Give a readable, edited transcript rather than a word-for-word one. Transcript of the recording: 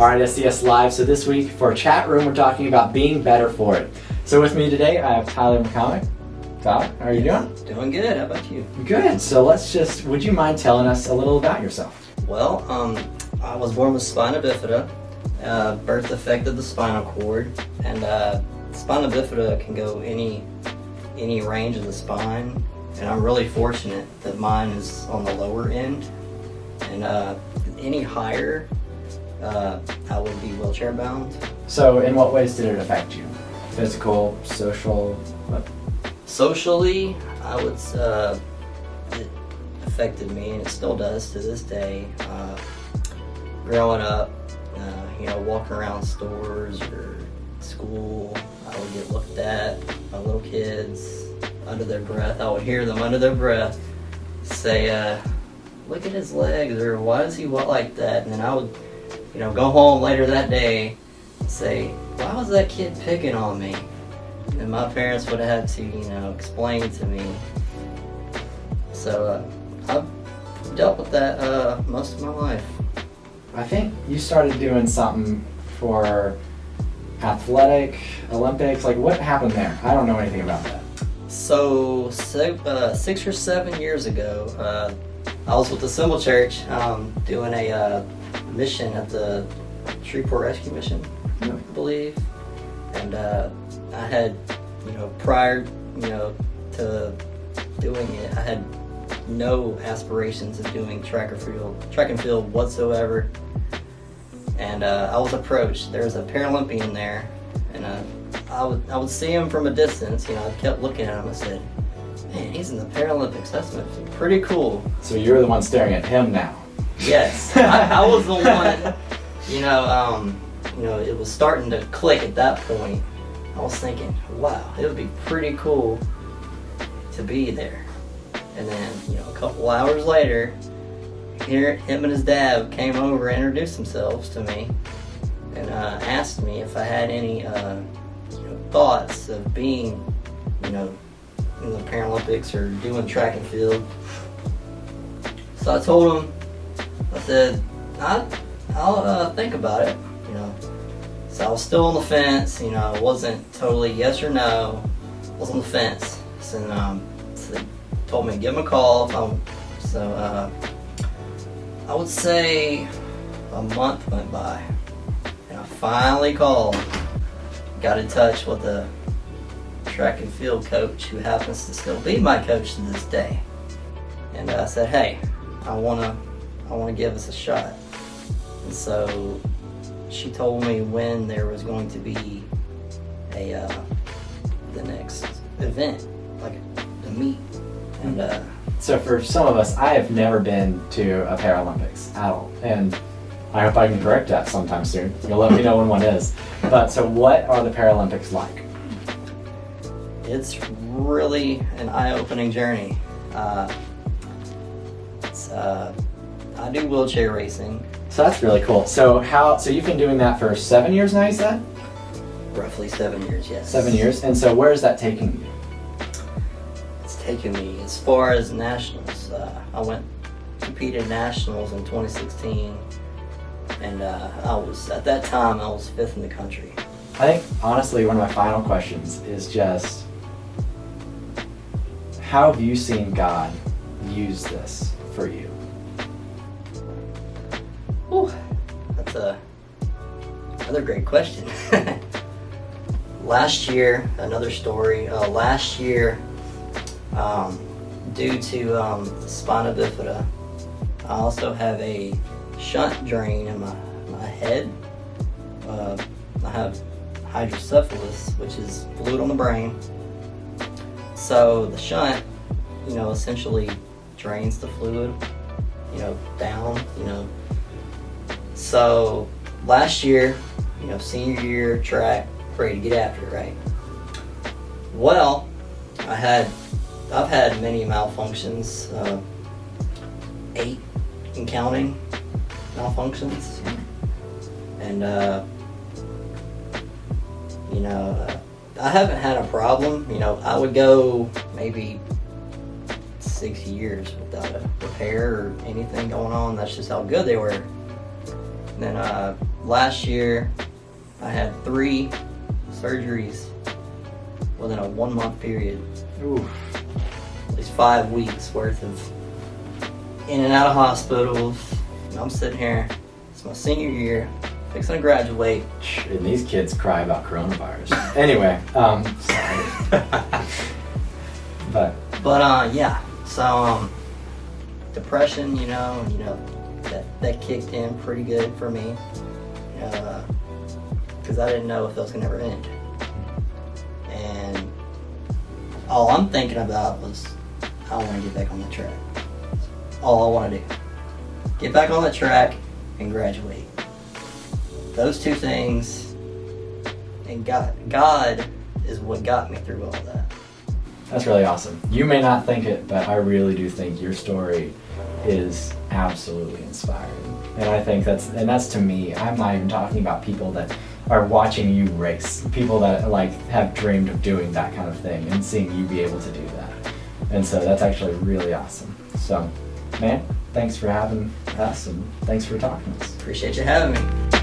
All right, SCS Live. So this week for Chat Room, we're talking about being better for it. So with me today, I have Tyler McComic. Tyler, how are you doing? Doing good. How about you? Good. So would you mind telling us a little about yourself? Well, I was born with spina bifida. Birth affected the spinal cord, and spina bifida can go any range of the spine. And I'm really fortunate that mine is on the lower end, and any higher, I would be wheelchair bound. So in what ways did it affect you? Physical, social, what? Socially, I would it affected me, and it still does to this day. Growing up, walking around stores or school, I would get looked at by little kids under their breath. I would hear them under their breath say, "Look at his legs," or "Why does he walk like that?" And then I would, go home later that day and say, "Why was that kid picking on me?" And my parents would have had to, explain to me. So I've dealt with that most of my life. I think you started doing something for athletic, Olympics. Like, what happened there? I don't know anything about that. So 6 or 7 years ago, I was with the Symbol Church doing a mission at the Shreveport Rescue Mission, I believe. And I had, prior, to doing it, I had no aspirations of doing track and field whatsoever. And I was approached. There was a Paralympian there, and I would see him from a distance. I kept looking at him. I said, "Man, he's in the Paralympics. That's pretty cool." So you're the one staring at him now. Yes, I was the one. It was starting to click at that point. I was thinking, wow, it would be pretty cool to be there. And then, a couple hours later, him and his dad came over and introduced themselves to me, and asked me if I had any thoughts of being, in the Paralympics or doing track and field. So I told him, I said, I'll think about it. So I was still on the fence. It wasn't totally yes or no. I was on the fence. So they told me to give him a call. I would say a month went by, and I finally called. Got in touch with a track and field coach who happens to still be my coach to this day. And I said, "Hey, I wanna give this a shot." And so she told me when there was going to be the next event, like a meet. And so for some of us, I have never been to a Paralympics at all, and I hope I can correct that sometime soon. You'll let me know when one is. But so what are the Paralympics like? It's really an eye-opening journey. I do wheelchair racing. So that's really cool. So you've been doing that for 7 years now, you said? Roughly 7 years, yes. 7 years. And so where is that taking you? It's taken me as far as nationals. I competed nationals in 2016, and at that time I was 5th in the country. I think honestly one of my final questions is just, how have you seen God use this for you? Ooh, that's another great question. Last year, another story. Last year, due to spina bifida, I also have a shunt drain in my head. I have hydrocephalus, which is fluid on the brain. So the shunt, essentially drains the fluid, down, So last year, senior year track, ready to get after it, right? Well, I've had many malfunctions, 8 and counting malfunctions, and I haven't had a problem. I would go maybe 6 years without a repair or anything going on. That's just how good they were. And then last year I had 3 surgeries within a 1-month period. Ooh. At least 5 weeks worth of in and out of hospitals. And I'm sitting here, it's my senior year, fixing to graduate. And these kids cry about coronavirus. Anyway, sorry. But yeah. So depression, that kicked in pretty good for me. Because I didn't know if that was gonna ever end. And all I'm thinking about was I want to get back on the track. All I want to do. Get back on the track and graduate. Those 2 things, and God is what got me through all that. that's really awesome. You may not think it, but I really do think your story is absolutely inspiring. And I think that's to me, I'm not even talking about people that are watching you race, people that like have dreamed of doing that kind of thing and seeing you be able to do that. And so that's actually really awesome. So, man, thanks for having us and thanks for talking to us. Appreciate you having me.